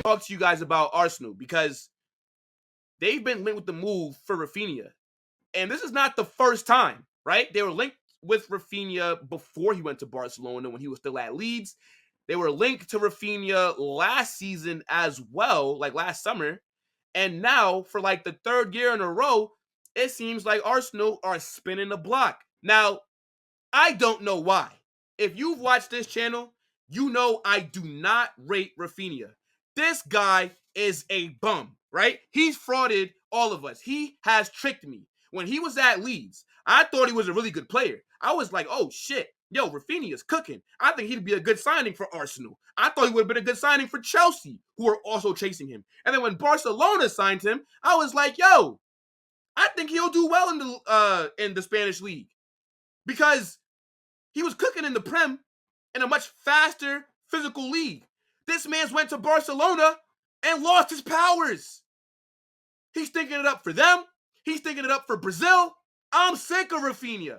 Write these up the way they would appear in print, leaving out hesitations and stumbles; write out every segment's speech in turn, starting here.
Talk to you guys about Arsenal because they've been linked with the move for Raphinha. And this is not the first time, right? They were linked with Raphinha before he went to Barcelona when he was still at Leeds. They were linked to Raphinha last season as well, like last summer. And now, for like the third year in a row, it seems like Arsenal are spinning the block. Now, I don't know why. If you've watched this channel, you know I do not rate Raphinha. This guy is a bum, right? He's frauded all of us. He has tricked me. When he was at Leeds, I thought he was a really good player. I was like, oh shit, yo, Raphinha is cooking. I think he'd be a good signing for Arsenal. I thought he would have been a good signing for Chelsea, who are also chasing him. And then when Barcelona signed him, I was like, yo, I think he'll do well in the Spanish league because he was cooking in the Prem in a much faster physical league. This man's went to Barcelona and lost his powers. He's thinking it up for them. He's thinking it up for Brazil. I'm sick of Raphinha.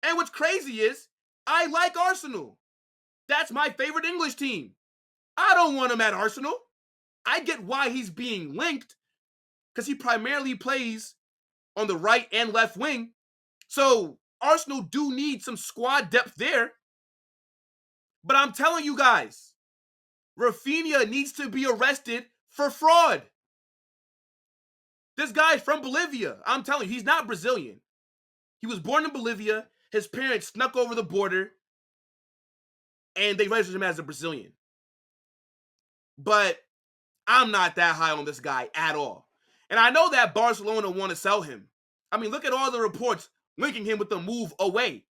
And what's crazy is I like Arsenal. That's my favorite English team. I don't want him at Arsenal. I get why he's being linked because he primarily plays on the right and left wing. So Arsenal do need some squad depth there. But I'm telling you guys, Raphinha needs to be arrested for fraud. This guy's from Bolivia. I'm telling you, he's not Brazilian. He was born in Bolivia. His parents snuck over the border, and they registered him as a Brazilian. But I'm not that high on this guy at all. And I know that Barcelona want to sell him. I mean, look at all the reports linking him with the move away.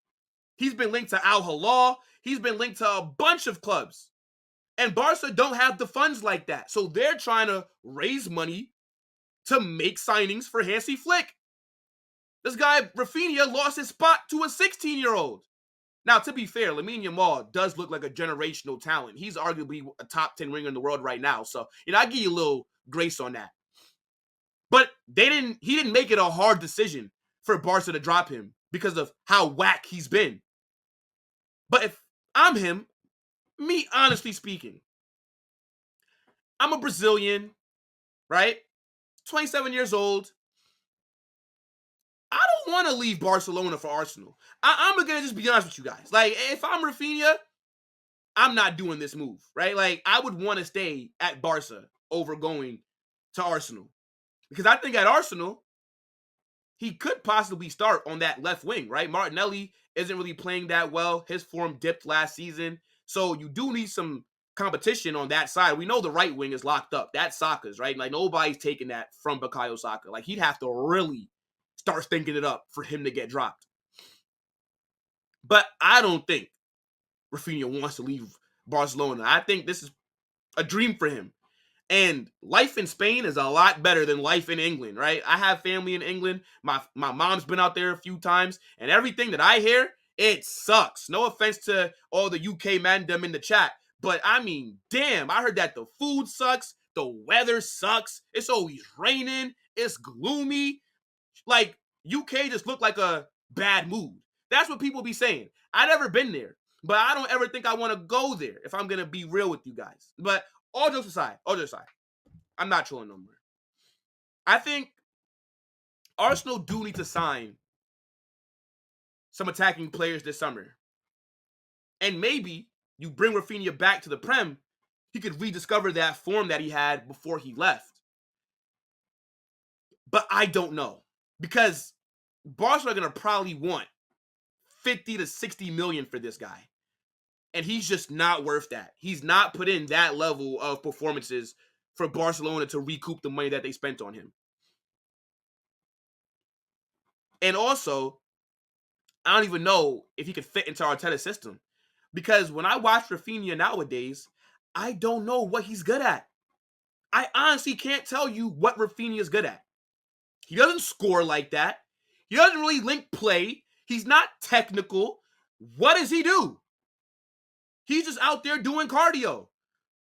He's been linked to Al Hilal. He's been linked to a bunch of clubs. And Barca don't have the funds like that. So they're trying to raise money to make signings for Hansi Flick. This guy, Raphinha, lost his spot to a 16-year-old. Now, to be fair, Lamine Yamal does look like a generational talent. He's arguably a top 10 winger in the world right now. So, I give you a little grace on that. But he didn't make it a hard decision for Barca to drop him because of how whack he's been. But if I'm him, me honestly speaking, I'm a Brazilian, right? 27 years old. I don't want to leave Barcelona for Arsenal. I'm going to just be honest with you guys. Like, if I'm Raphinha, I'm not doing this move, right? Like, I would want to stay at Barca over going to Arsenal. Because I think at Arsenal, he could possibly start on that left wing, right? Martinelli isn't really playing that well. His form dipped last season. So you do need some competition on that side. We know the right wing is locked up. That's Saka's, right? Like, nobody's taking that from Bukayo Saka. Like, he'd have to really start thinking it up for him to get dropped. But I don't think Raphinha wants to leave Barcelona. I think this is a dream for him. And life in Spain is a lot better than life in England, right? I have family in England. My mom's been out there a few times, and everything that I hear, it sucks. No offense to all the UK mandem in the chat, but I mean, damn, I heard that the food sucks, the weather sucks, it's always raining, it's gloomy. Like, UK just looked like a bad mood. That's what people be saying. I've never been there, but I don't ever think I want to go there if I'm going to be real with you guys. But all jokes aside, I'm not trolling no more. I think Arsenal do need to sign some attacking players this summer. And maybe you bring Raphinha back to the Prem, he could rediscover that form that he had before he left. But I don't know. Because Barcelona are going to probably want 50 to 60 million for this guy. And he's just not worth that. He's not put in that level of performances for Barcelona to recoup the money that they spent on him. And also, I don't even know if he could fit into Arteta's system. Because when I watch Raphinha nowadays, I don't know what he's good at. I honestly can't tell you what Raphinha is good at. He doesn't score like that. He doesn't really link play. He's not technical. What does he do? He's just out there doing cardio.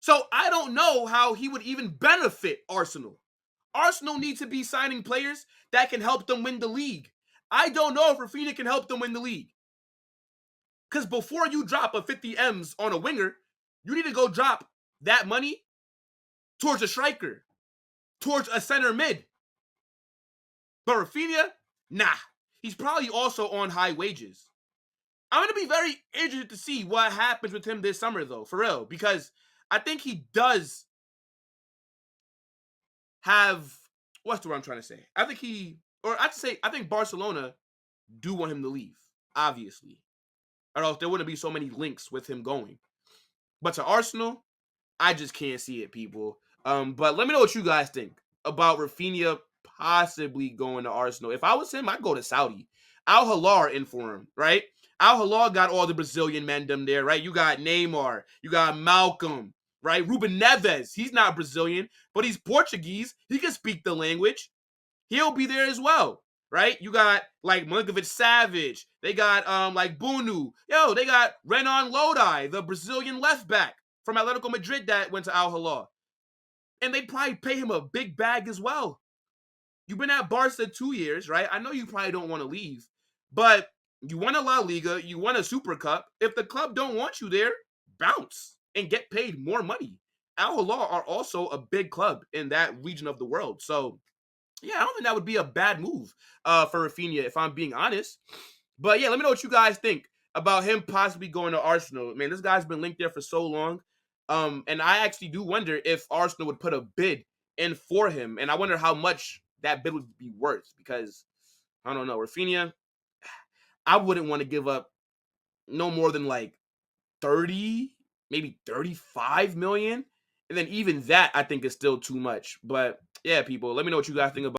So I don't know how he would even benefit Arsenal. Arsenal need to be signing players that can help them win the league. I don't know if Raphinha can help them win the league. Because before you drop a 50 M's on a winger, you need to go drop that money towards a striker, towards a center mid. But Raphinha, nah. He's probably also on high wages. I'm going to be very interested to see what happens with him this summer, though, for real, because I think he does have, what's the word I'm trying to say? I think Barcelona do want him to leave, obviously. Or else there wouldn't be so many links with him going. But to Arsenal, I just can't see it, people. But let me know what you guys think about Raphinha possibly going to Arsenal. If I was him, I'd go to Saudi. Al Hilal in for him, right? Al Hilal got all the Brazilian mendom there, right? You got Neymar, you got Malcolm, right? Ruben Neves, he's not Brazilian, but he's Portuguese. He can speak the language. He'll be there as well, right? You got like Milinkovic Savage. They got like Bunu. Yo, they got Renan Lodi, the Brazilian left back from Atletico Madrid that went to Al Hilal. And they'd probably pay him a big bag as well. You've been at Barca 2 years, right? I know you probably don't want to leave, but you won a La Liga, you won a Super Cup. If the club don't want you there, bounce and get paid more money. Al Hilal are also a big club in that region of the world. So, yeah, I don't think that would be a bad move for Raphinha, if I'm being honest. But, yeah, let me know what you guys think about him possibly going to Arsenal. Man, this guy's been linked there for so long. And I actually do wonder if Arsenal would put a bid in for him. And I wonder how much that bid would be worth because, I don't know, Raphinha, I wouldn't want to give up no more than like 30, maybe 35 million. And then even that, I think, is still too much. But, yeah, people, let me know what you guys think about